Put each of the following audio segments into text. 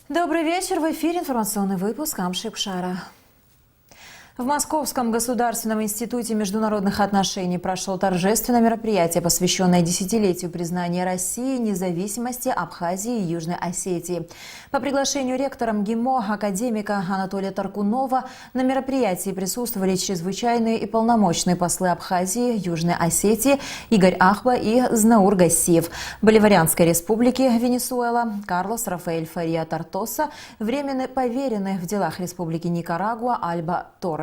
Добрый вечер. В эфире информационный выпуск Амшик Шара. В Московском государственном институте международных отношений прошло торжественное мероприятие, посвященное десятилетию признания России независимости Абхазии и Южной Осетии. По приглашению ректора МГИМО академика Анатолия Таркунова на мероприятии присутствовали чрезвычайные и полномочные послы Абхазии, Южной Осетии Игорь Ахба и Знаур Гассиев, Боливарианской республики Венесуэла Карлос Рафаэль Фария Тартоса, временный поверенный в делах Республики Никарагуа Альба Торрес.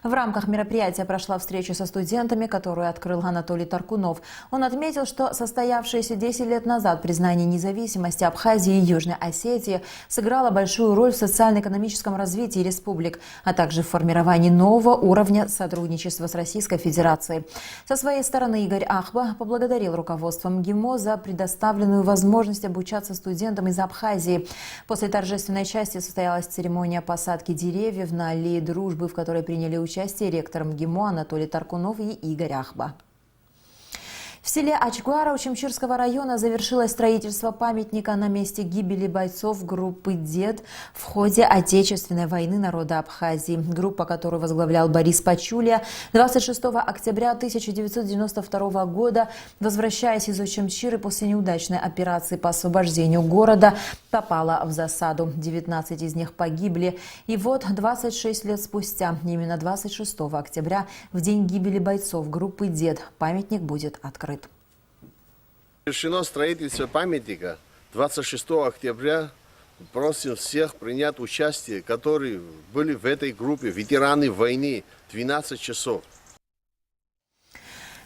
В рамках мероприятия прошла встреча со студентами, которую открыл Анатолий Таркунов. Он отметил, что состоявшееся 10 лет назад признание независимости Абхазии и Южной Осетии сыграло большую роль в социально-экономическом развитии республик, а также в формировании нового уровня сотрудничества с Российской Федерацией. Со своей стороны Игорь Ахба поблагодарил руководство МГИМО за предоставленную возможность обучаться студентам из Абхазии. После торжественной части состоялась церемония посадки деревьев на аллее Дружбы, в которой приняли участие ректор МГИМО Анатолий Таркунов и Игорь Ахба. В селе Ачгуара Учимчирского района завершилось строительство памятника на месте гибели бойцов группы «Дед» в ходе Отечественной войны народа Абхазии. Группа, которую возглавлял Борис Пачулия, 26 октября 1992 года, возвращаясь из Учимчиры после неудачной операции по освобождению города, попала в засаду. 19 из них погибли. И вот 26 лет спустя, именно 26 октября, в день гибели бойцов группы «Дед», памятник будет открыт. Завершено строительство памятника 26 октября. Просим всех принять участие, которые были в этой группе, ветераны войны, 12 часов.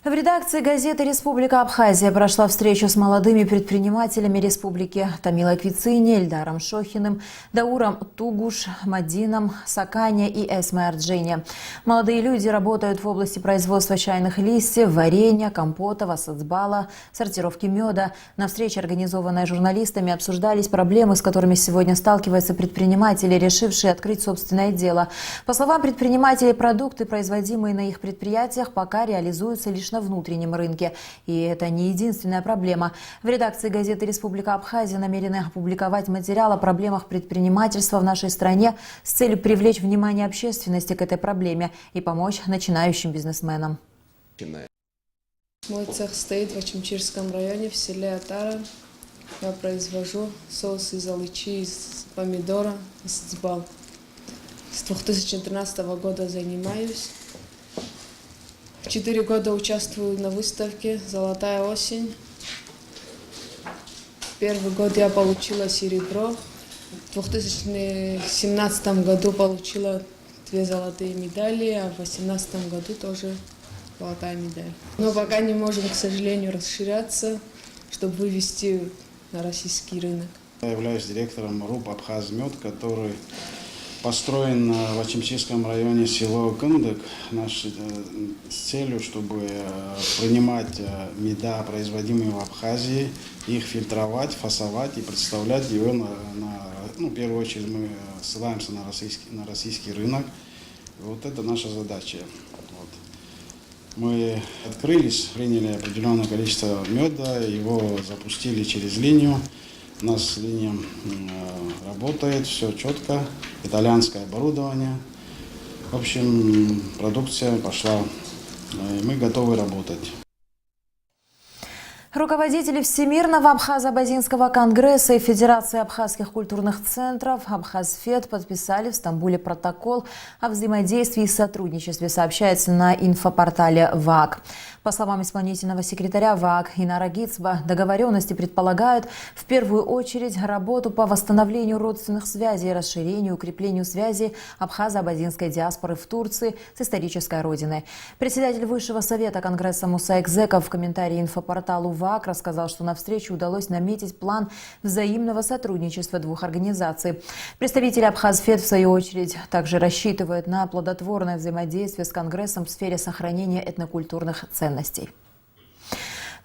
В редакции газеты «Республика Абхазия» прошла встреча с молодыми предпринимателями республики Тамилой Квицини, Эльдаром Шохиным, Дауром Тугуш, Мадином Сакане и Эсмой Арджени. Молодые люди работают в области производства чайных листьев, варенья, компота, васацбала, сортировки меда. На встрече, организованной журналистами, обсуждались проблемы, с которыми сегодня сталкиваются предприниматели, решившие открыть собственное дело. По словам предпринимателей, продукты, производимые на их предприятиях, пока реализуются лишь на внутреннем рынке. И это не единственная проблема. В редакции газеты «Республика Абхазия» намерены опубликовать материал о проблемах предпринимательства в нашей стране с целью привлечь внимание общественности к этой проблеме и помочь начинающим бизнесменам. Мой цех стоит в Очимчирском районе, в селе Атара. Я произвожу соус из алычи, из помидора, из цбал. С 2013 года занимаюсь. 4 года участвую на выставке «Золотая осень». Первый год я получила серебро. В 2017 году получила 2 золотые медали, а в 2018 году тоже золотая медаль. Но пока не можем, к сожалению, расширяться, чтобы вывести на российский рынок. Я являюсь директором РУП «Абхазмед», который построен в Очимчирском районе село Кындык с целью, чтобы принимать меда, производимые в Абхазии, их фильтровать, фасовать и представлять его в первую очередь мы ссылаемся на российский рынок. Вот это наша задача. Вот. Мы открылись, приняли определенное количество меда, его запустили через линию. У нас линия работает, все четко, итальянское оборудование. В общем, продукция пошла, и мы готовы работать. Руководители Всемирного Абхазо-Абазинского конгресса и Федерации абхазских культурных центров Абхазфед подписали в Стамбуле протокол о взаимодействии и сотрудничестве, сообщается на инфопортале ВАК. По словам исполнительного секретаря ВАК Инара Гицба, договоренности предполагают в первую очередь работу по восстановлению родственных связей, расширению и укреплению связей абхазо-абазинской диаспоры в Турции с исторической родиной. Председатель Высшего совета Конгресса Муса Экзеков в комментарии инфопорталу ВАК рассказал, что на встрече удалось наметить план взаимного сотрудничества двух организаций. Представители Абхазфед, в свою очередь, также рассчитывают на плодотворное взаимодействие с Конгрессом в сфере сохранения этнокультурных ценностей.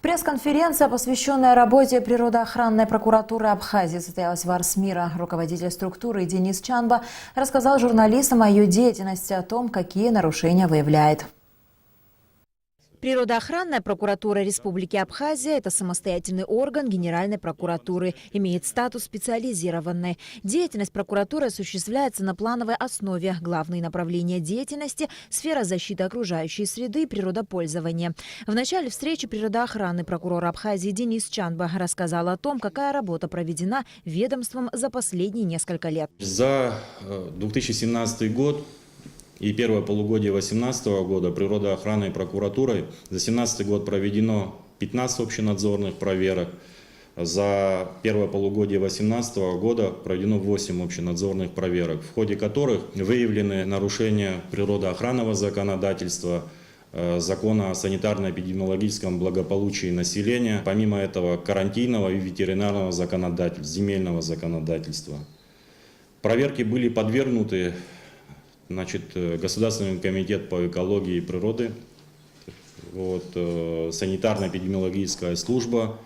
Пресс-конференция, посвященная работе природоохранной прокуратуры Абхазии, состоялась в Арс-Мира. Руководитель структуры Денис Чанба рассказал журналистам о ее деятельности, о том, какие нарушения выявляет. Природоохранная прокуратура Республики Абхазия – это самостоятельный орган Генеральной прокуратуры, имеет статус специализированной. Деятельность прокуратуры осуществляется на плановой основе. Главные направления деятельности – сфера защиты окружающей среды и природопользования. В начале встречи природоохранный прокурор Абхазии Денис Чанба рассказал о том, какая работа проведена ведомством за последние несколько лет. За 2017 год и первое полугодие 2018 года природоохранной прокуратурой за 2017 год проведено 15 общенадзорных проверок. За первое полугодие 2018 года проведено 8 общенадзорных проверок, в ходе которых выявлены нарушения природоохранного законодательства, закона о санитарно-эпидемиологическом благополучии населения, помимо этого карантинного и ветеринарного законодательства, земельного законодательства. Проверки были подвергнуты Государственный комитет по экологии и природе, санитарно-эпидемиологическая служба,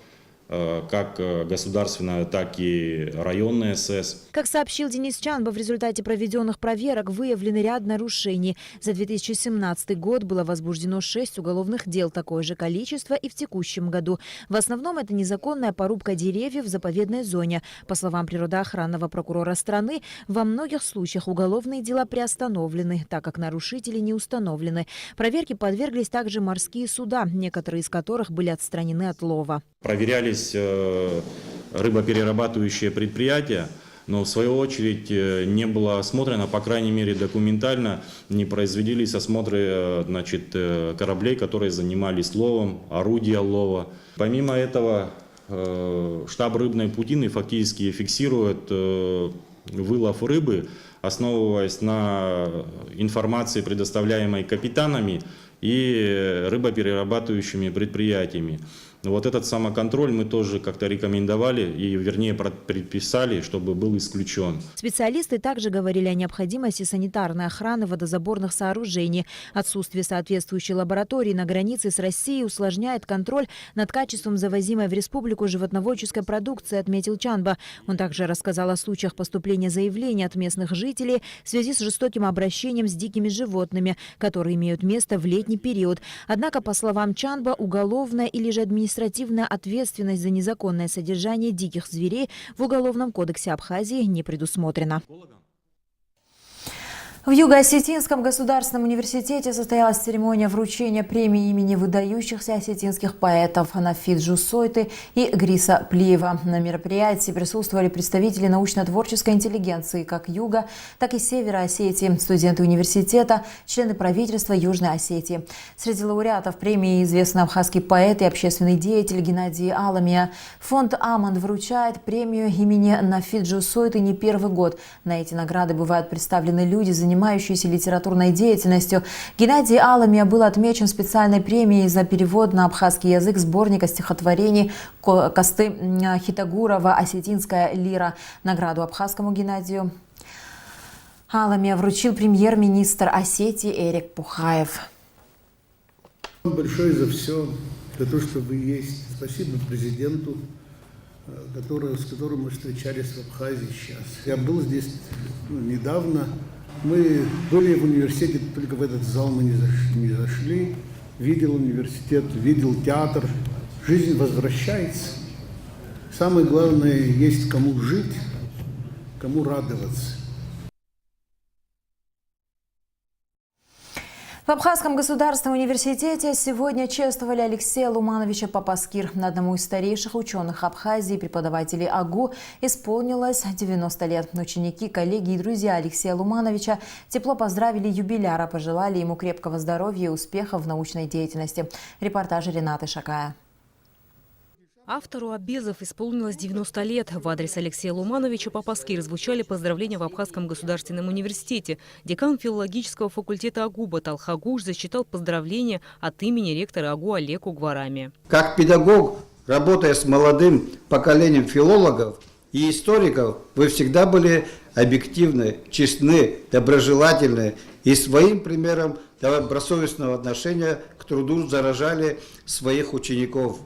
как государственная, так и районная СС. Как сообщил Денис Чанба, в результате проведенных проверок выявлены ряд нарушений. За 2017 год было возбуждено 6 уголовных дел, такое же количество и в текущем году. В основном это незаконная порубка деревьев в заповедной зоне. По словам природоохранного прокурора страны, во многих случаях уголовные дела приостановлены, так как нарушители не установлены. Проверке подверглись также морские суда, некоторые из которых были отстранены от лова. Проверялись рыбоперерабатывающие предприятия, но в свою очередь не было осмотрено, по крайней мере документально, не производились осмотры кораблей, которые занимались ловом, орудия лова. Помимо этого, штаб рыбной паутины фактически фиксирует вылов рыбы, основываясь на информации, предоставляемой капитанами и рыбоперерабатывающими предприятиями. Вот этот самоконтроль мы тоже как-то рекомендовали и, вернее, предписали, чтобы был исключен. Специалисты также говорили о необходимости санитарной охраны водозаборных сооружений. Отсутствие соответствующей лаборатории на границе с Россией усложняет контроль над качеством завозимой в республику животноводческой продукции, отметил Чанба. Он также рассказал о случаях поступления заявлений от местных жителей в связи с жестоким обращением с дикими животными, которые имеют место в летний период. Однако, по словам Чанба, уголовная или же административная ответственность за незаконное содержание диких зверей в Уголовном кодексе Абхазии не предусмотрена. В Юго-Осетинском государственном университете состоялась церемония вручения премии имени выдающихся осетинских поэтов Нафид Джусойты и Гриса Плиева. На мероприятии присутствовали представители научно-творческой интеллигенции как Юга, так и Севера Осетии, студенты университета, члены правительства Южной Осетии. Среди лауреатов премии известный абхазский поэт и общественный деятель Геннадий Аламия. Фонд «Аман» вручает премию имени Нафид Джусойты не первый год. На эти награды бывают представлены люди, занимающиеся литературной деятельностью. Геннадий Аламия был отмечен специальной премией за перевод на абхазский язык сборника стихотворений Косты Хитагурова «Осетинская лира». Награду абхазскому Геннадию Аламия вручил премьер-министр Осетии Эрик Пухаев. Большое за все, за то, что вы есть. Спасибо президенту, с которым мы встречались в Абхазии сейчас. Я был здесь недавно. Мы были в университете, только в этот зал мы не зашли. Видел университет, видел театр. Жизнь возвращается. Самое главное, есть кому жить, кому радоваться. В Абхазском государственном университете сегодня чествовали Алексея Лумановича Папаскир. Одному из старейших ученых Абхазии, преподавателей АГУ, исполнилось 90 лет. Ученики, коллеги и друзья Алексея Лумановича тепло поздравили юбиляра, пожелали ему крепкого здоровья и успехов в научной деятельности. Репортаж Ренаты Шакая. Автору Абезов исполнилось 90 лет. В адрес Алексея Лумановича Папаскир звучали поздравления в Абхазском государственном университете. Декан филологического факультета АГУ Баталха Гуш зачитал поздравления от имени ректора АГУ Олег Угварами. Как педагог, работая с молодым поколением филологов и историков, вы всегда были объективны, честны, доброжелательны и своим примером добросовестного отношения к труду заражали своих учеников.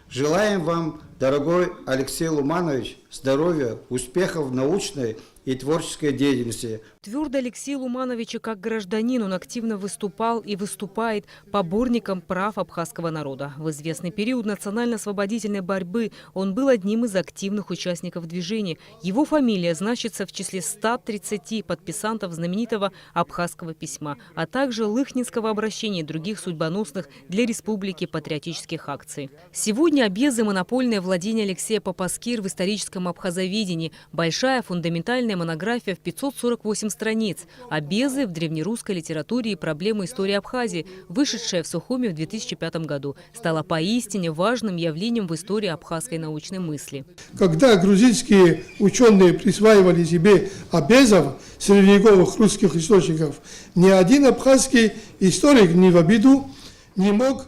Желаем вам, дорогой Алексей Луманович, здоровья, успехов в научной и творческой деятельности. Твердо Алексей Луманович как гражданин, он активно выступал и выступает поборником прав абхазского народа. В известный период национально-освободительной борьбы он был одним из активных участников движения. Его фамилия значится в числе 130 подписантов знаменитого абхазского письма, а также лыхнинского обращения и других судьбоносных для республики патриотических акций. Сегодня объезды монопольное владение Алексея Папаскир в историческом абхазоведении. Большая фундаментальная монография в 548 страниц. Обезы в древнерусской литературе и проблемы истории Абхазии, вышедшая в Сухуми в 2005 году, стала поистине важным явлением в истории абхазской научной мысли. Когда грузинские ученые присваивали себе обезов средневековых русских источников, ни один абхазский историк ни в обиду не мог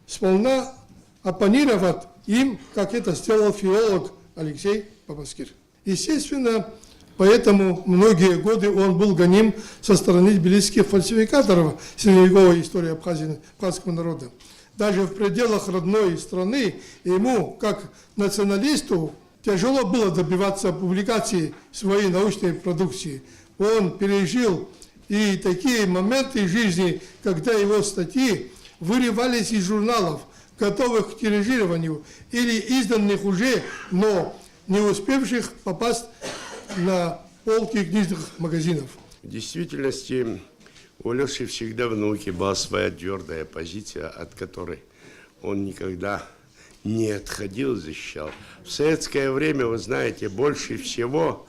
сполна оппонировать им, как это сделал филолог Алексей Папаскир. Естественно, поэтому многие годы он был гоним со стороны тбилисских фальсификаторов средневековой истории Абхазии, абхазского народа. Даже в пределах родной страны ему, как националисту, тяжело было добиваться публикации своей научной продукции. Он пережил и такие моменты жизни, когда его статьи вырывались из журналов, готовых к тиражированию, или изданных уже, но не успевших попасть на полки книжных магазинов. В действительности у Леши всегда в науке была своя твердая позиция, от которой он никогда не отходил, защищал. В советское время, вы знаете, больше всего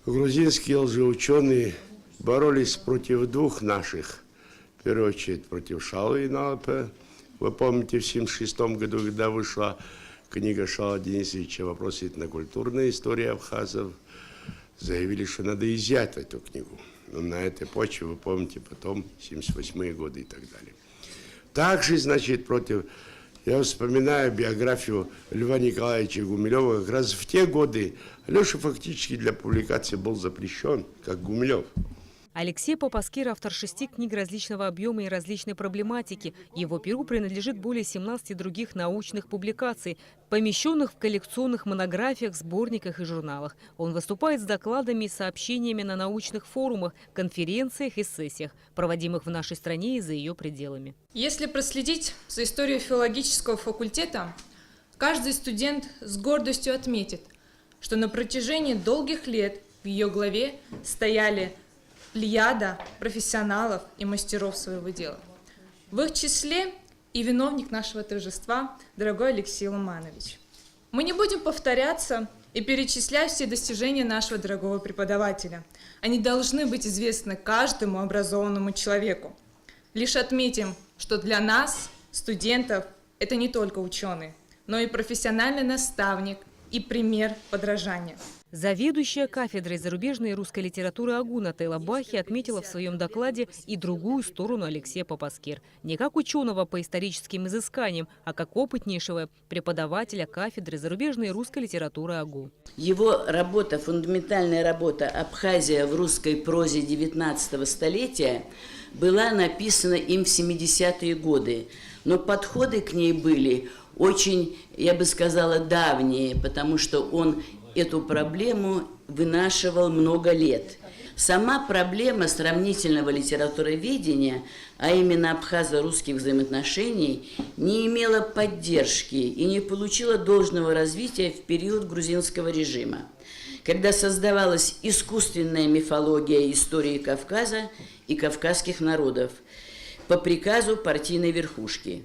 грузинские лжеученые боролись против двух наших. В первую очередь против Шалы и Налпе. Вы помните, в 1976 году, когда вышла книга Шала Денисовича «Вопросы этнокультурной истории абхазов», заявили, что надо изъять эту книгу. Но на этой почве, вы помните, потом 1978 годы и так далее. Также, значит, против... Я вспоминаю биографию Льва Николаевича Гумилева. Как раз в те годы Леша фактически для публикации был запрещен, как Гумилев. Алексей Папаскир – автор 6 книг различного объема и различной проблематики. Его перу принадлежит более 17 других научных публикаций, помещенных в коллекционных монографиях, сборниках и журналах. Он выступает с докладами и сообщениями на научных форумах, конференциях и сессиях, проводимых в нашей стране и за ее пределами. Если проследить за историей филологического факультета, каждый студент с гордостью отметит, что на протяжении долгих лет в ее главе стояли плеяда профессионалов и мастеров своего дела. В их числе и виновник нашего торжества, дорогой Алексей Луманович. Мы не будем повторяться и перечислять все достижения нашего дорогого преподавателя. Они должны быть известны каждому образованному человеку. Лишь отметим, что для нас, студентов, это не только ученый, но и профессиональный наставник и пример подражания. Заведующая кафедрой зарубежной и русской литературы АГУ Натейла Бахи отметила в своем докладе и другую сторону Алексея Папаскир. Не как ученого по историческим изысканиям, а как опытнейшего преподавателя кафедры зарубежной и русской литературы АГУ. Его работа, фундаментальная работа «Абхазия в русской прозе XIX столетия» была написана им в 70-е годы. Но подходы к ней были очень, я бы сказала, давние, потому что он эту проблему вынашивал много лет. Сама проблема сравнительного литературоведения, а именно абхазо-русских взаимоотношений, не имела поддержки и не получила должного развития в период грузинского режима, когда создавалась искусственная мифология истории Кавказа и кавказских народов по приказу партийной верхушки.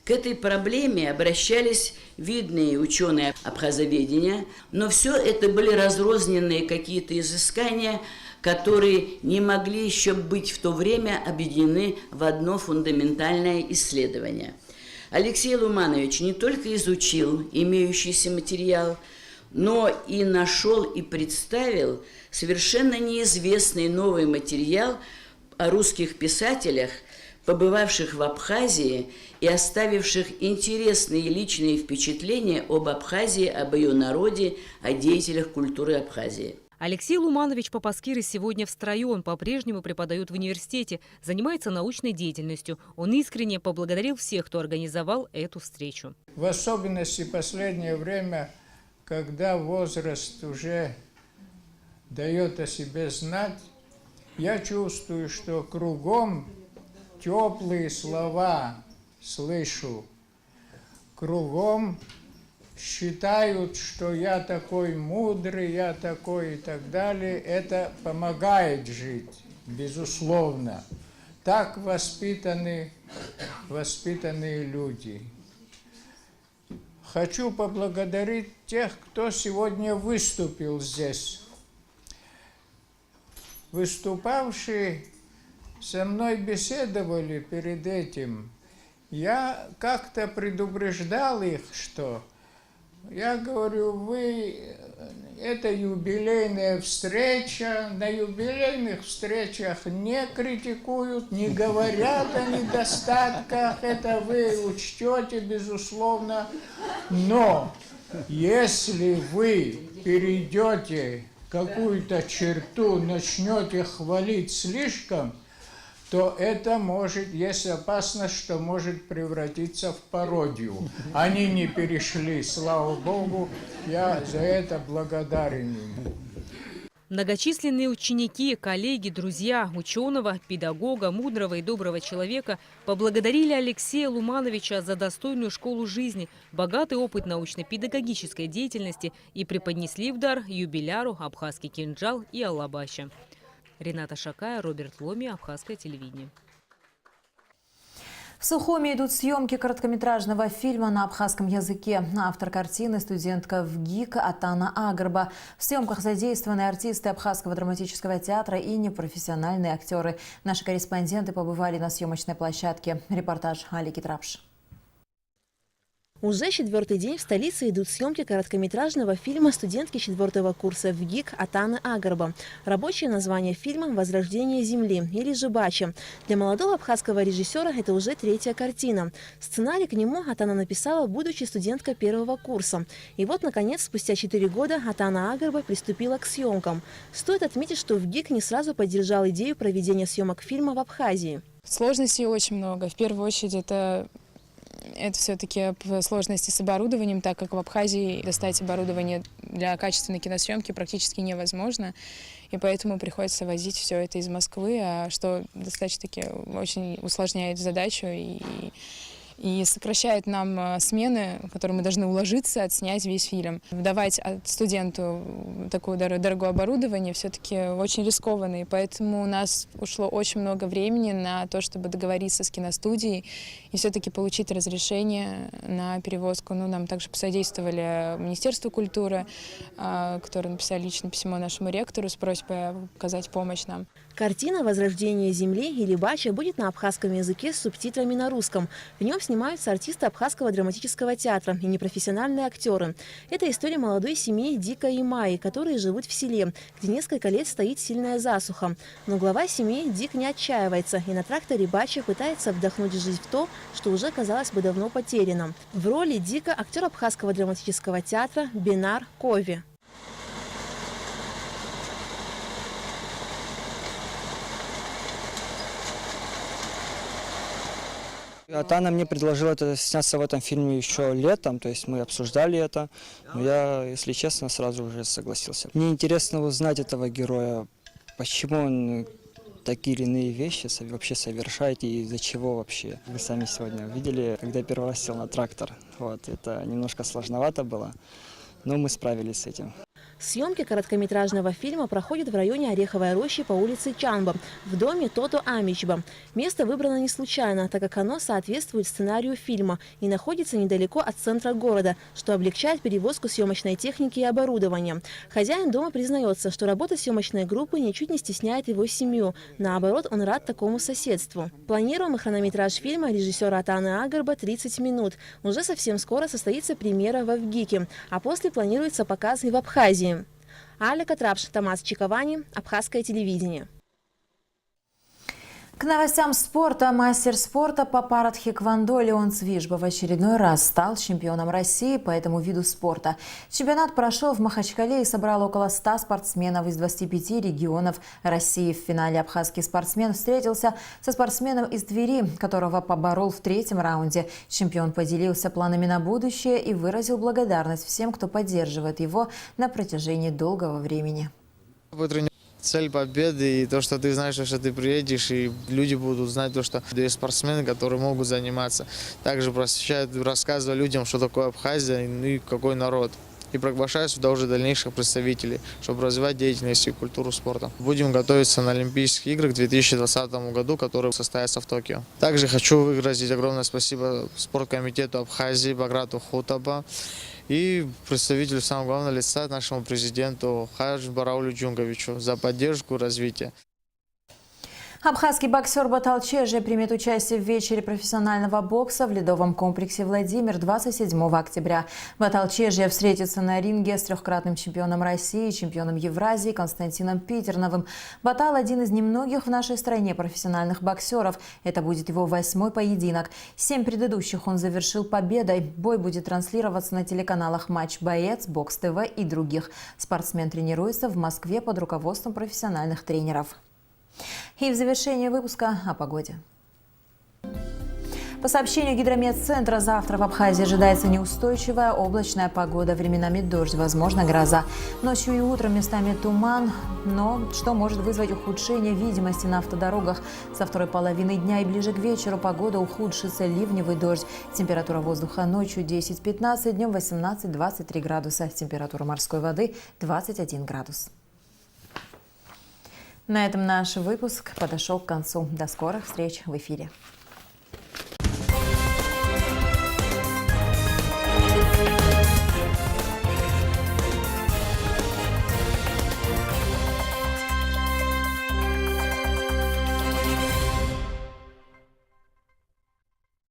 К этой проблеме обращались видные ученые абхазоведения, но все это были разрозненные какие-то изыскания, которые не могли еще быть в то время объединены в одно фундаментальное исследование. Алексей Луманович не только изучил имеющийся материал, но и нашел и представил совершенно неизвестный новый материал о русских писателях, побывавших в Абхазии и оставивших интересные личные впечатления об Абхазии, об ее народе, о деятелях культуры Абхазии. Алексей Луманович Папаскир сегодня в строю, он по-прежнему преподает в университете, занимается научной деятельностью. Он искренне поблагодарил всех, кто организовал эту встречу. В особенности в последнее время, когда возраст уже дает о себе знать. Я чувствую, что кругом теплые слова слышу. Кругом считают, что я такой мудрый, я такой и так далее. Это помогает жить, безусловно. Так воспитаны люди. Хочу поблагодарить тех, кто сегодня выступил здесь. Выступавшие со мной беседовали перед этим. Я как-то предупреждал их, что я говорю, это юбилейная встреча, на юбилейных встречах не критикуют, не говорят о недостатках, это вы учтете, безусловно, но если вы перейдете какую-то черту, начнете хвалить слишком, то это может, есть опасность, что может превратиться в пародию. Они не перешли, слава Богу, я за это благодарен им. Многочисленные ученики, коллеги, друзья ученого, педагога, мудрого и доброго человека поблагодарили Алексея Лумановича за достойную школу жизни, богатый опыт научно-педагогической деятельности и преподнесли в дар юбиляру абхазский кинжал и алабаща. Рената Шакая, Роберт Ломи, Абхазское телевидение. В Сухуми идут съемки короткометражного фильма на абхазском языке. Автор картины – студентка ВГИК Атана Агарба. В съемках задействованы артисты Абхазского драматического театра и непрофессиональные актеры. Наши корреспонденты побывали на съемочной площадке. Репортаж Алики Трапш. Уже 4-й день в столице идут съемки короткометражного фильма студентки 4-го курса ВГИК Атаны Агарба. Рабочее название фильма «Возрождение земли» или же «Бача». Для молодого абхазского режиссера это уже 3-я картина. Сценарий к нему Атана написала, будучи студенткой 1-го курса. И вот, наконец, спустя 4 года Атана Агарба приступила к съемкам. Стоит отметить, что ВГИК не сразу поддержал идею проведения съемок фильма в Абхазии. Сложностей очень много. В первую очередь это все-таки сложности с оборудованием, так как в Абхазии достать оборудование для качественной киносъемки практически невозможно. И поэтому приходится возить все это из Москвы, что достаточно-таки очень усложняет задачу и сокращает нам смены, в которые мы должны уложиться, отснять весь фильм. Давать студенту такое дорогое оборудование все-таки очень рискованно, и поэтому у нас ушло очень много времени на то, чтобы договориться с киностудией и все-таки получить разрешение на перевозку. Нам также посодействовали Министерство культуры, которые написали личное письмо нашему ректору с просьбой оказать помощь нам. Картина «Возрождение земли» или «Бача» будет на абхазском языке с субтитрами на русском. В нем снимаются артисты Абхазского драматического театра и непрофессиональные актеры. Это история молодой семьи Дика и Майи, которые живут в селе, где несколько лет стоит сильная засуха. Но глава семьи Дик не отчаивается и на тракторе Бача пытается вдохнуть жизнь в то, что уже, казалось бы, давно потеряно. В роли Дика актер Абхазского драматического театра Бенар Кови. Атана мне предложила сняться в этом фильме еще летом, то есть мы обсуждали это, но я, если честно, сразу уже согласился. Мне интересно узнать этого героя, почему он такие или иные вещи вообще совершает и из-за чего вообще. Вы сами сегодня видели, когда я первый раз сел на трактор. Это немножко сложновато было, но мы справились с этим. Съемки короткометражного фильма проходят в районе Ореховой рощи по улице Чанба, в доме Тото Амичба. Место выбрано не случайно, так как оно соответствует сценарию фильма и находится недалеко от центра города, что облегчает перевозку съемочной техники и оборудования. Хозяин дома признается, что работа съемочной группы ничуть не стесняет его семью. Наоборот, он рад такому соседству. Планируемый хронометраж фильма режиссера Атаны Агарба 30 минут. Уже совсем скоро состоится премьера во ВГИКе, а после планируется показ и в Абхазии. Алика Трапш, Томас Чиковани, Абхазское телевидение. К новостям спорта. Мастер спорта по паратхеквондо Леон Цвижба в очередной раз стал чемпионом России по этому виду спорта. Чемпионат прошел в Махачкале и собрал около 100 спортсменов из 25 регионов России. В финале абхазский спортсмен встретился со спортсменом из Твери, которого поборол в 3-м раунде. Чемпион поделился планами на будущее и выразил благодарность всем, кто поддерживает его на протяжении долгого времени. Цель победы и то, что ты знаешь, что ты приедешь, и люди будут знать то, что есть спортсмены, которые могут заниматься. Также просвещают, рассказывая людям, что такое Абхазия и какой народ. И приглашают сюда уже дальнейших представителей, чтобы развивать деятельность и культуру спорта. Будем готовиться на Олимпийские игры к 2020 году, которые состоятся в Токио. Также хочу выразить огромное спасибо спорткомитету Абхазии Баграту Хутаба и представителю самого главного лица, нашему президенту Хаджи Бараулю Джунговичу за поддержку и развитие. Абхазский боксер Батал Чежия примет участие в вечере профессионального бокса в ледовом комплексе «Владимир» 27 октября. Батал Чежия встретится на ринге с трехкратным чемпионом России, чемпионом Евразии Константином Питерновым. Батал – один из немногих в нашей стране профессиональных боксеров. Это будет его 8-й поединок. 7 предыдущих он завершил победой. Бой будет транслироваться на телеканалах «Матч Боец», «Бокс ТВ» и других. Спортсмен тренируется в Москве под руководством профессиональных тренеров. И в завершение выпуска о погоде. По сообщению Гидрометцентра, завтра в Абхазии ожидается неустойчивая облачная погода, временами дождь, возможно гроза. Ночью и утром местами туман, но что может вызвать ухудшение видимости на автодорогах. Со второй половины дня и ближе к вечеру погода ухудшится, ливневый дождь. Температура воздуха ночью 10-15, днем 18-23 градуса. Температура морской воды 21 градус. На этом наш выпуск подошел к концу. До скорых встреч в эфире.